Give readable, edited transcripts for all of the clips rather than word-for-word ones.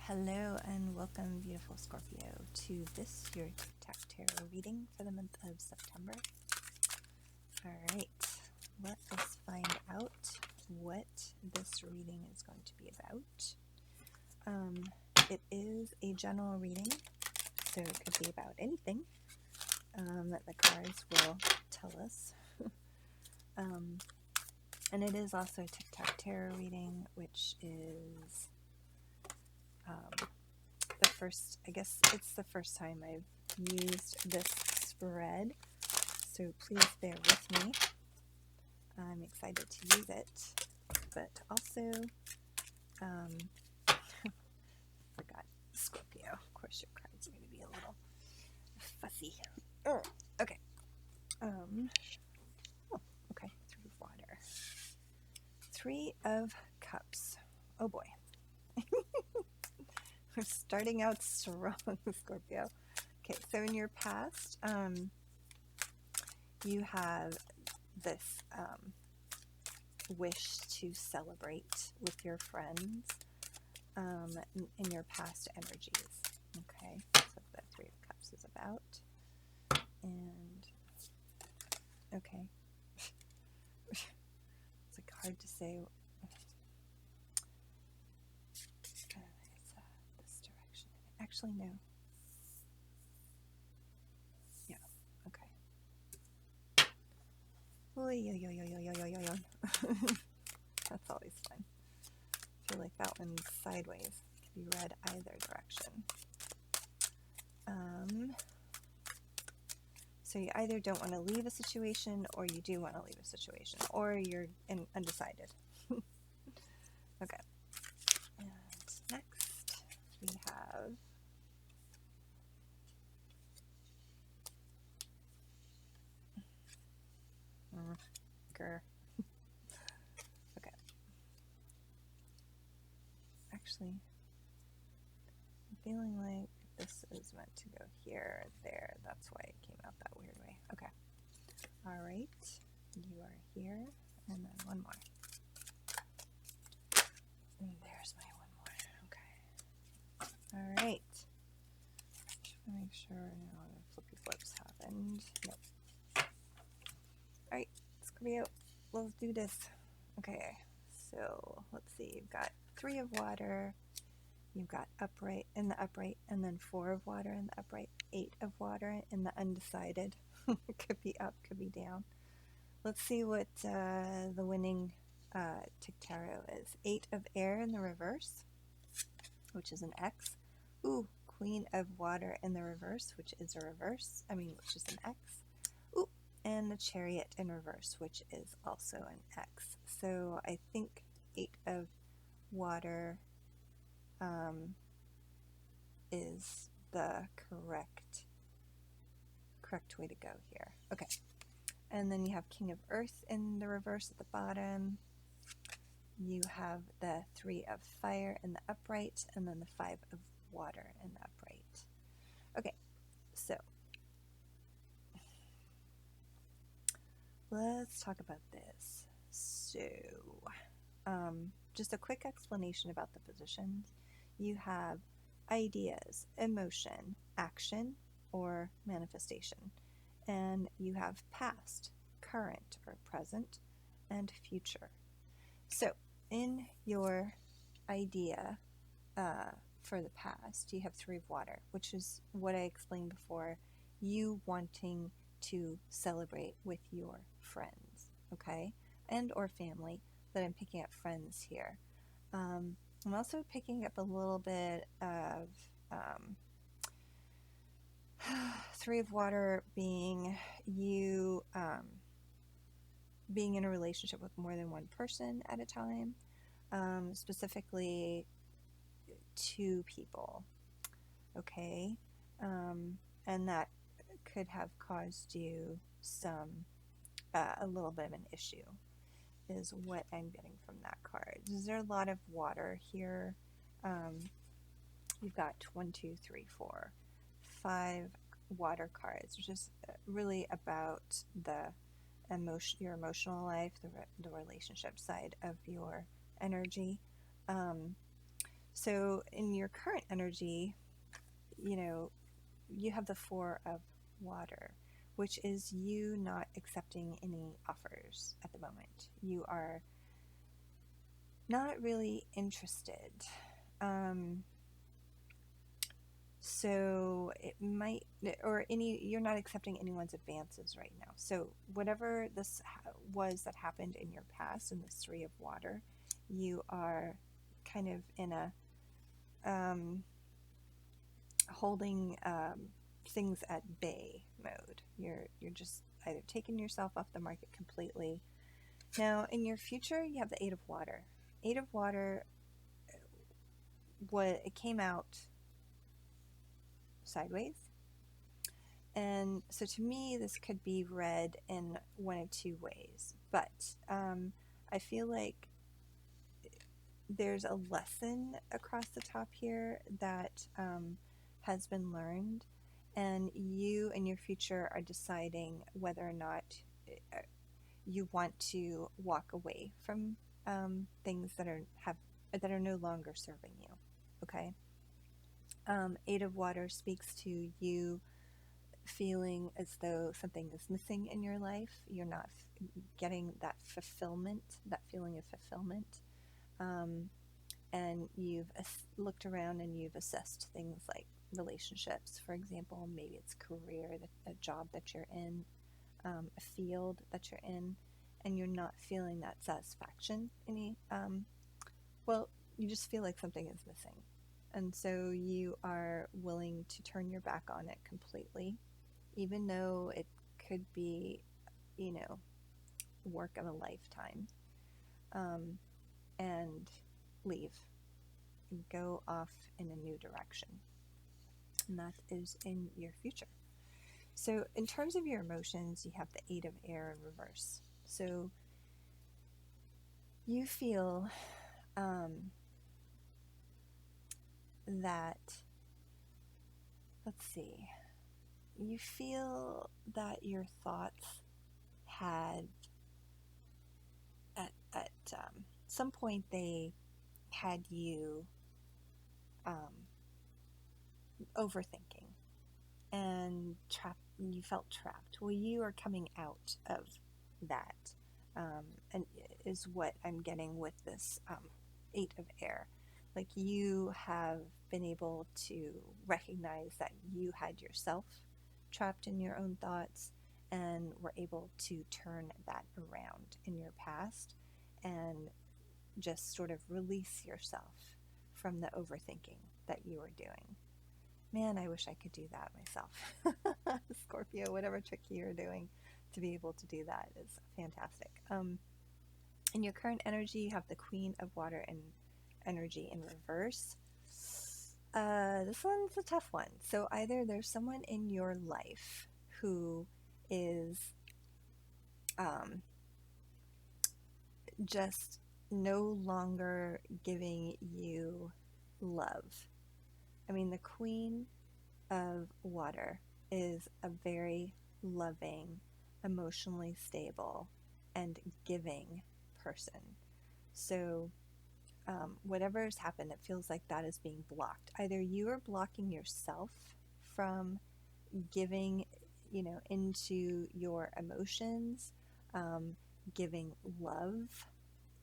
Hello and welcome, beautiful Scorpio, to this your Tic-Tac Tarot reading for the month of September. Alright, let us find out what this reading is going to be about. It is a general reading, so it could be about anything that the cards will tell us. And it is also a Tic-Tac Tarot reading, which is I guess it's the first time I've used this spread, so please bear with me. I'm excited to use it, but also, forgot Scorpio. Of course, your cards are going to be a little fussy. Okay. Okay. 3 of water. 3 of cups. Oh boy. We're starting out strong, Scorpio. Okay, so in your past, you have this wish to celebrate with your friends in your past energies. Okay, that's what the 3 of Cups is about. And, okay. It's like hard to say. Actually, no. Yeah, okay. That's always fun. I feel like that one's sideways. It can be read either direction. So you either don't want to leave a situation, or you do want to leave a situation, or you're undecided. Okay. And next, we have okay. Actually, I'm feeling like this is meant to go here or there. That's why it came out that weird way. Okay. All right. You are here. And then one more. And there's my one more. Okay. All right. Just want to make sure no flippy flips happened. Nope. All right. Scorpio, let's do this. Okay. So let's see. You've got 3 of water. You've got upright in the upright, and then 4 of water in the upright, 8 of water in the undecided. It could be up, could be down. Let's see what the winning Tic-Tarot is. 8 of air in the reverse, which is an X. Ooh, Queen of water in the reverse, which is a reverse. Which is an X. Ooh, and the Chariot in reverse, which is also an X. So I think 8 of water is the correct way to go here. Okay. And then you have King of Earth in the reverse at the bottom. You have the 3 of fire in the upright, and then the 5 of water in the upright. Okay, so let's talk about this. So, just a quick explanation about the positions. You have ideas, emotion, action, or manifestation. And you have past, current or present, and future. So in your idea for the past, you have 3 of water, which is what I explained before, you wanting to celebrate with your friends, okay, and or family, but I'm picking up friends here. I'm also picking up a little bit of 3 of water being you being in a relationship with more than one person at a time, specifically 2 people, okay, and that could have caused you a little bit of an issue, is what I'm getting from that card. Is there a lot of water here? You've got 1, 2, 3, 4, 5 water cards, which is really about your emotional life, the relationship side of your energy. So in your current energy, you have the Four of Water, which is you not accepting any offers at the moment. You are not really interested. So it might, or you're not accepting anyone's advances right now. So whatever this was that happened in your past in this Three of Water, you are kind of in a holding things at bay mode. You're just either taking yourself off the market completely. Now, in your future, you have the Eight of Water. Eight of Water, it came out sideways. And so to me, this could be read in one of two ways. But I feel like there's a lesson across the top here that has been learned. And you in your future are deciding whether or not you want to walk away from things that are no longer serving you. Okay. Eight of Water speaks to you feeling as though something is missing in your life. You're not getting that fulfillment, that feeling of fulfillment. And you've looked around and you've assessed things like relationships, for example. Maybe it's career, a job that you're in, a field that you're in, and you're not feeling that satisfaction you just feel like something is missing. And so you are willing to turn your back on it completely, even though it could be, work of a lifetime, and leave and go off in a new direction. And that is in your future. So in terms of your emotions, you have the Eight of Air in reverse. So you feel that, let's see, you feel that your thoughts had, at some point, they had you overthinking and trapped. You felt trapped. Well, you are coming out of that, and is what I'm getting with this Eight of Air. Like, you have been able to recognize that you had yourself trapped in your own thoughts and were able to turn that around in your past and just sort of release yourself from the overthinking that you were doing. Man, I wish I could do that myself. Scorpio, whatever trick you're doing to be able to do that is fantastic. In your current energy, you have the Queen of Water and energy in reverse. This one's a tough one. So either there's someone in your life who is just no longer giving you love. I mean, the Queen of Water is a very loving, emotionally stable, and giving person. So whatever has happened, it feels like that is being blocked. Either you are blocking yourself from giving, into your emotions, giving love.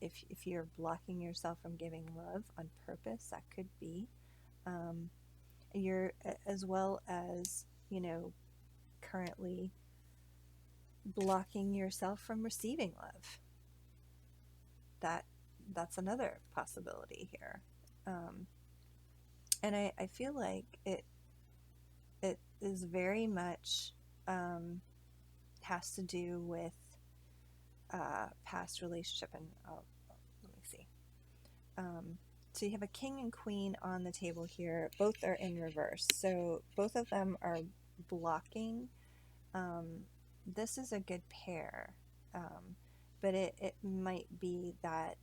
If you're blocking yourself from giving love on purpose, that could be. You're, as well as, currently blocking yourself from receiving love. That's another possibility here. And I feel like it is very much has to do with past relationship. And let me see. So you have a King and Queen on the table here. Both are in reverse. So both of them are blocking. This is a good pair. But it might be that,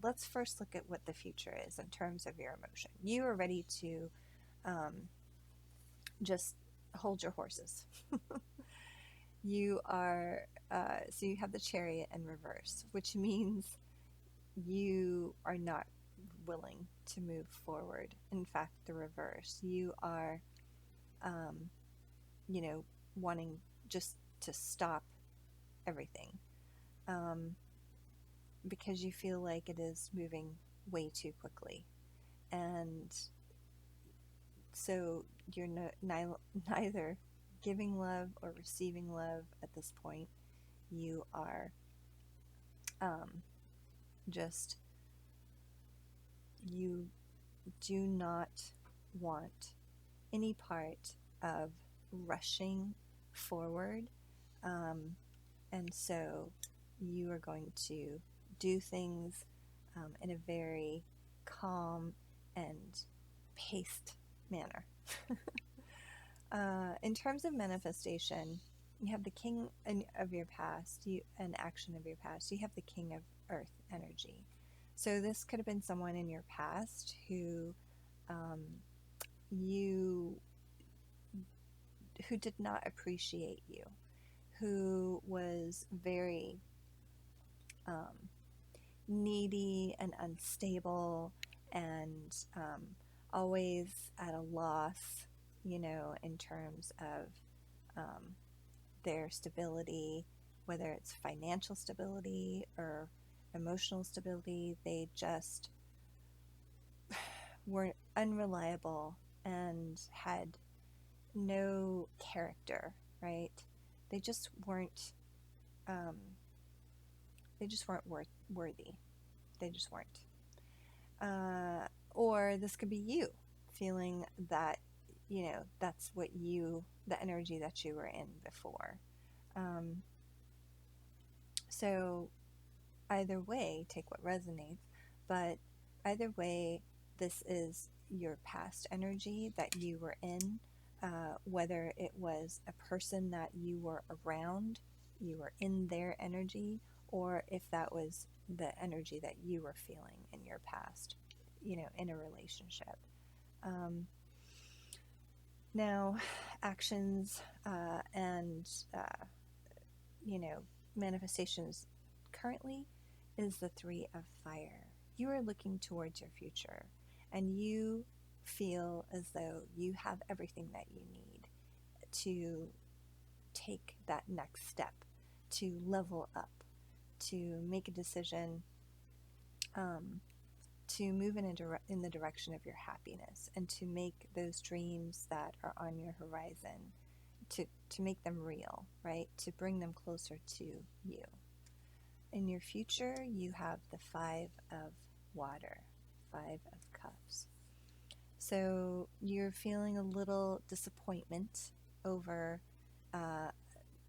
let's first look at what the future is in terms of your emotion. You are ready to just hold your horses. You are, so you have the Chariot in reverse, which means you are not willing to move forward. In fact, the reverse. You are, um, you know, wanting just to stop everything, um, because you feel like it is moving way too quickly. And so you're neither giving love or receiving love at this point. You are, um, just, you do not want any part of rushing forward. Um, and so you are going to do things, in a very calm and paced manner. In terms of manifestation, you have the king of your past, an action of your past. You have the king of earth energy. So this could have been someone in your past who, um, you who did not appreciate you, who was very, um, needy and unstable, and, always at a loss, in terms of, um, their stability, whether it's financial stability or emotional stability. They just were unreliable and had no character, right? They just weren't, um, worthy. They just weren't. Or this could be you feeling that, that's the energy that you were in before. Um, so either way, take what resonates, but either way, this is your past energy that you were in, whether it was a person that you were around, you were in their energy, or if that was the energy that you were feeling in your past, in a relationship. Um, Now, actions, and, you know, manifestations currently is the Three of Fire. You are looking towards your future, and you feel as though you have everything that you need to take that next step, to level up, to make a decision, um, to move in the direction of your happiness, and to make those dreams that are on your horizon, to make them real, right? To bring them closer to you. In your future, you have the Five of Water, Five of Cups. So you're feeling a little disappointment over, uh,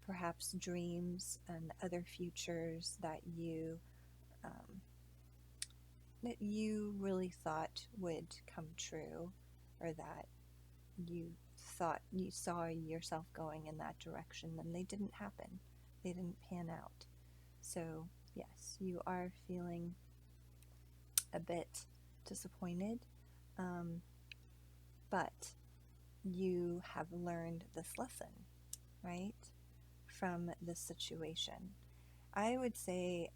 perhaps dreams and other futures um, that you really thought would come true, or that you thought you saw yourself going in that direction, and they didn't happen. They didn't pan out. So, yes, you are feeling a bit disappointed, um, but you have learned this lesson, right, from this situation. I would say,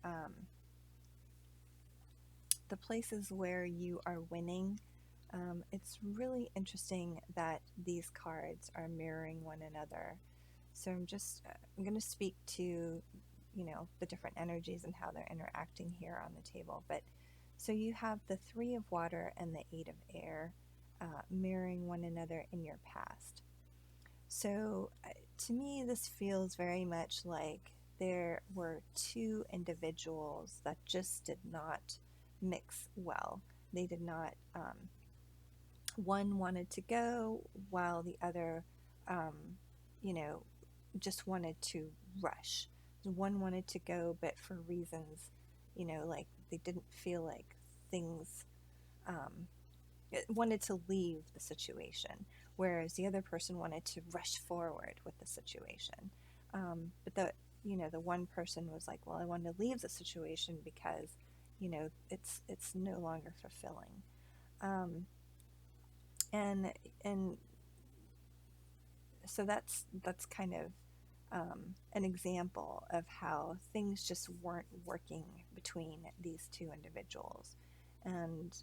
the places where you are winning, it's really interesting that these cards are mirroring one another. So I'm going to speak to, the different energies and how they're interacting here on the table. But so you have the Three of Water and the Eight of Air, mirroring one another in your past. So, to me, this feels very much like there were two individuals that just did not mix well. They did not, one wanted to go while the other, um, you know, just wanted to rush. One wanted to go, but for reasons, like they didn't feel like things, um, wanted to leave the situation, whereas the other person wanted to rush forward with the situation. But the one person was like, well, I want to leave the situation because, it's no longer fulfilling. Um, and and so that's kind of, an example of how things just weren't working between these two individuals. And,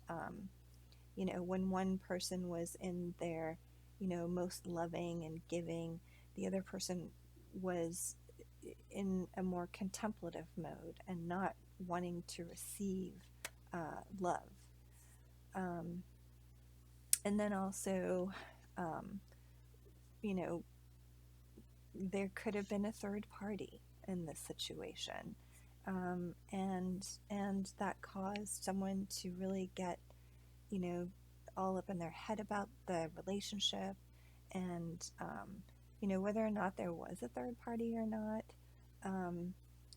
when one person was in their, most loving and giving, the other person was in a more contemplative mode and not wanting to receive love. And then also, um, you know, there could have been a third party in this situation, and that caused someone to really get, all up in their head about the relationship, and whether or not there was a third party or not.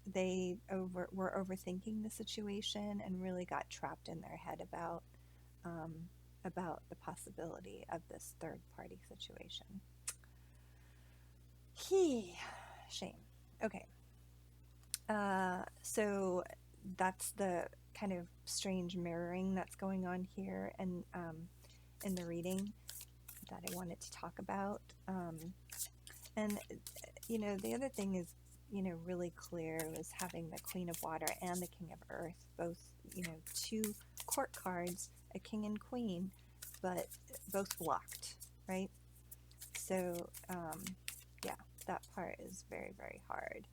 They were overthinking the situation and really got trapped in their head um, about the possibility of this third party situation. Shame. Okay. So that's the kind of strange mirroring that's going on here, and in the reading that I wanted to talk about. And the other thing is, really clear was having the Queen of Water and the King of Earth, both, two court cards, a king and queen, but both blocked, right? So, yeah, that part is very, very hard.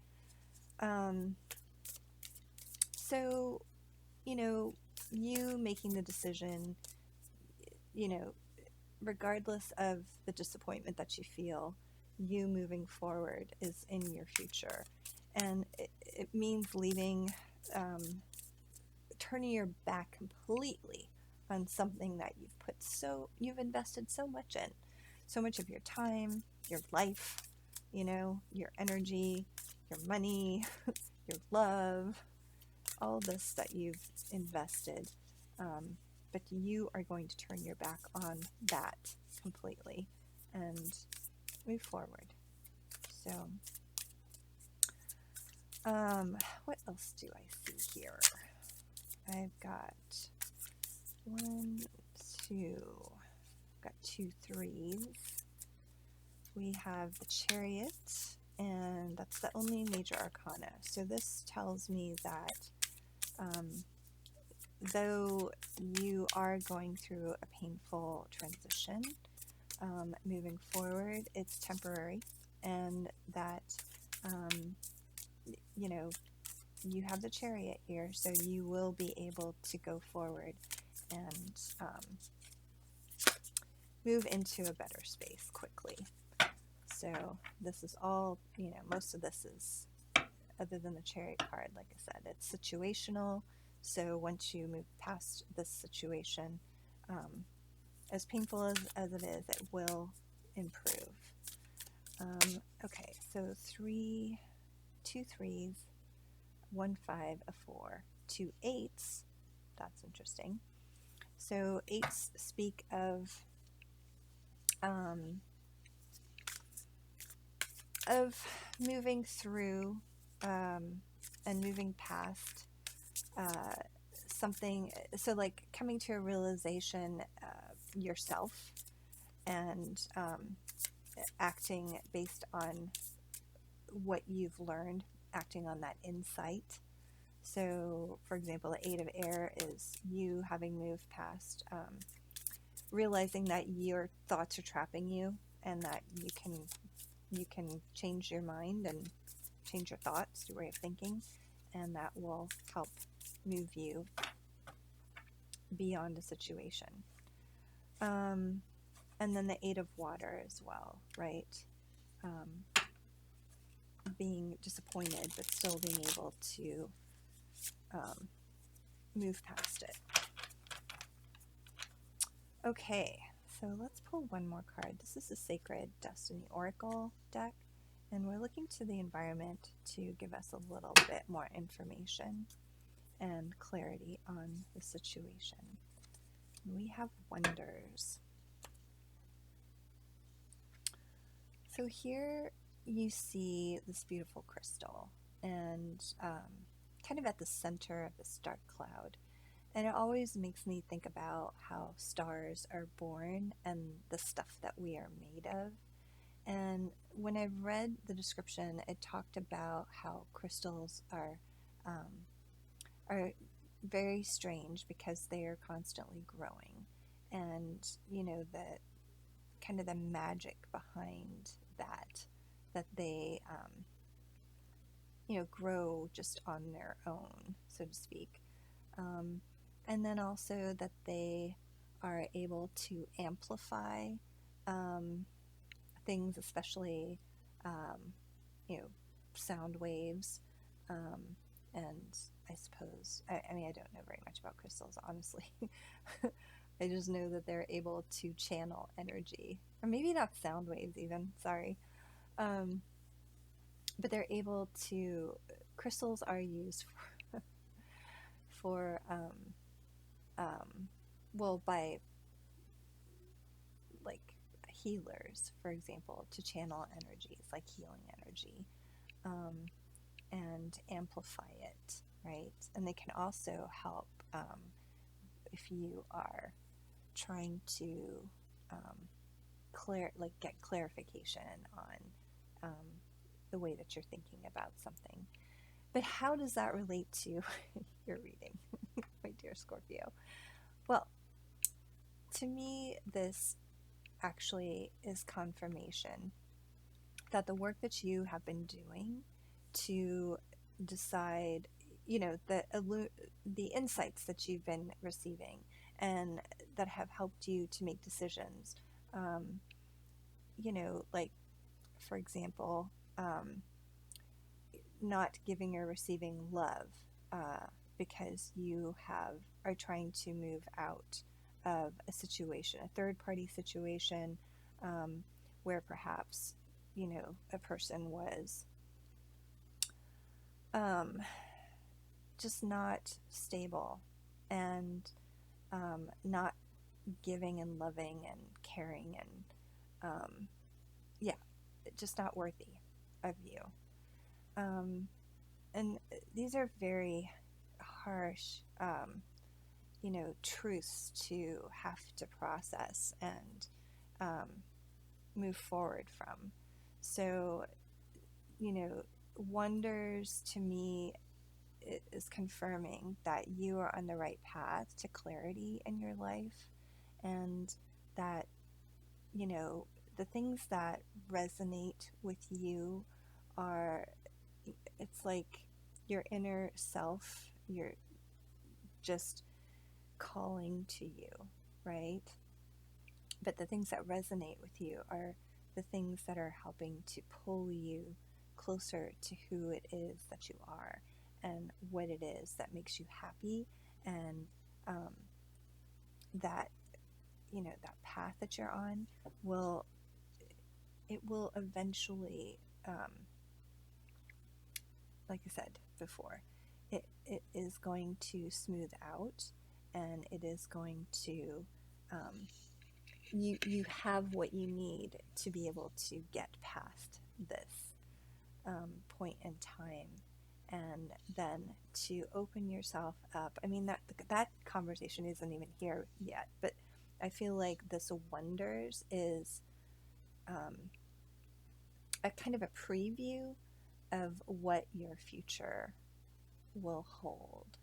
So, you making the decision, regardless of the disappointment that you feel, you moving forward is in your future. And it means leaving, turning your back completely on something that you've invested so much in, so much of your time, your life, your energy, your money, your love, all this that you've invested. But you are going to turn your back on that completely and move forward. So, what else do I see here? I've got got 2 3s. We have the Chariot, and that's the only major arcana. So this tells me that though you are going through a painful transition, moving forward, it's temporary, and that, you have the Chariot here, so you will be able to go forward and move into a better space quickly. So this is all, most of this is, other than the Chariot card, like I said, it's situational. So once you move past this situation, as painful as it is, it will improve. Okay, so 2 3s, 1 5, a 4, 2 8s. That's interesting. So 8s speak of moving through and moving past something. So like coming to a realization yourself, and acting based on what you've learned, acting on that insight. So, for example, the 8 of Air is you having moved past, realizing that your thoughts are trapping you, and that you can change your mind and change your thoughts, your way of thinking, and that will help move you beyond a situation. And then the 8 of Water as well, right? Being disappointed, but still being able to move past it. Okay, so let's pull one more card. This is the Sacred Destiny Oracle deck, and we're looking to the environment to give us a little bit more information and clarity on the situation. We have Wonders. So here you see this beautiful crystal, and kind of at the center of this dark cloud. And it always makes me think about how stars are born and the stuff that we are made of. And when I read the description, it talked about how crystals are very strange because they are constantly growing, and the kind of the magic behind that they grow just on their own, so to speak. Um, and then also that they are able to amplify um, things, especially um, you know sound waves. Um, and I suppose I mean, I don't know very much about crystals, honestly. I just know that they're able to channel energy, or maybe not sound waves even. Sorry. Um, but they're able to. Crystals are used for well, by like healers, for example, to channel energies, like healing energy, um, and amplify it, right? And they can also help if you are trying to um, get clarification on the way that you're thinking about something. But how does that relate to your reading, my dear Scorpio? Well, to me, this actually is confirmation that the work that you have been doing to decide, the insights that you've been receiving and that have helped you to make decisions, like, for example, not giving or receiving love because you are trying to move out of a situation, a third party situation, where perhaps a person was um, just not stable and not giving and loving and caring and yeah, just not worthy of you. And these are very harsh, truths to have to process and move forward from. So, wonders to me is confirming that you are on the right path to clarity in your life, and that, the things that resonate with you are, it's like your inner self, you're just calling to you, right? But the things that resonate with you are the things that are helping to pull you closer to who it is that you are and what it is that makes you happy, and that that path that you're on will eventually, like I said before, it is going to smooth out, and it is going to you have what you need to be able to get past this point in time, and then to open yourself up. I mean, that conversation isn't even here yet, but I feel like this wonders is a kind of a preview of what your future will hold.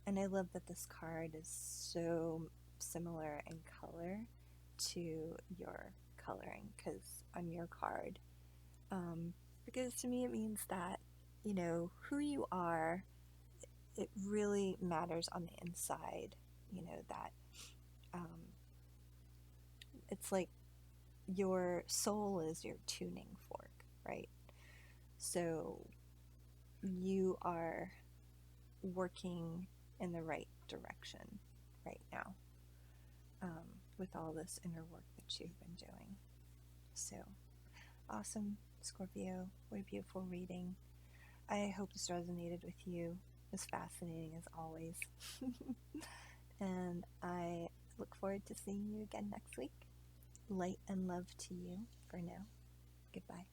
And I love that this card is so similar in color to your coloring, because on your card, because to me it means that who you are, it really matters on the inside. That it's like your soul is your tuning fork, right? So you are working in the right direction right now, with all this inner work that you've been doing. So awesome, Scorpio. What a beautiful reading. I hope this resonated with you. It was fascinating as always. And I look forward to seeing you again next week. Light and love to you for now. Goodbye.